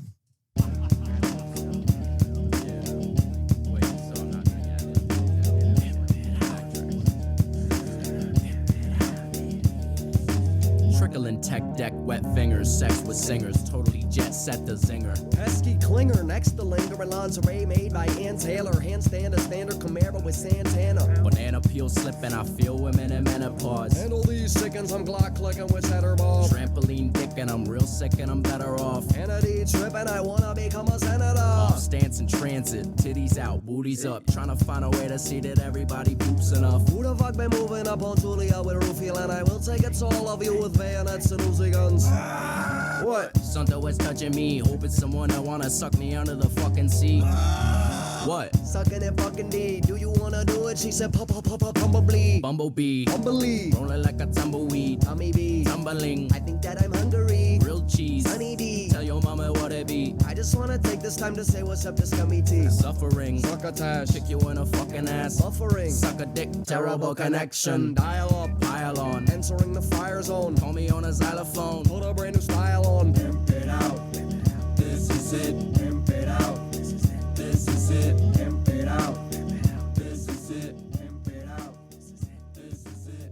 A: Trickling tech deck, wet fingers, sex with singers, totally jet set the zinger.
B: Pesky clinger next to lingering lingerie made by Ann Taylor. Handstand a standard Camaro with Santana.
A: Banana peel slipping, I feel women in menopause.
B: Handle these sickens, I'm Glock clicking with cheddar ball.
A: Trampoline dick and I'm real sick and I'm better off.
B: Kennedy tripping, I wanna become a senator.
A: Off stance in transit, titties out, booties up. Trying to find a way to see that everybody poops enough.
B: Who the fuck been moving up on Julia with a roofie and I will take it all of you with bayonets and Uzi guns. What?
A: Something was touching me, hoping someone that wanna suck me under the fucking sea. What?
B: Sucking it fucking D. Do you wanna do it? She said, bumblebee.
A: Bumblebee.
B: Bumblebee.
A: Rolling like a tumbleweed.
B: Tummy bee.
A: Tumbling.
B: I think that I'm hungry.
A: Grilled cheese.
B: Honey D.
A: Tell your mama what it be.
B: I just wanna take this time to say what's up to Scummy T.
A: Suffering.
B: Succotash.
A: Kick you in a fucking ass.
B: Buffering.
A: Suck a dick. Terrible connection.
B: Dial up.
A: Pile on.
B: Entering the fire zone.
A: Call me on a xylophone.
B: Put a brand new style on.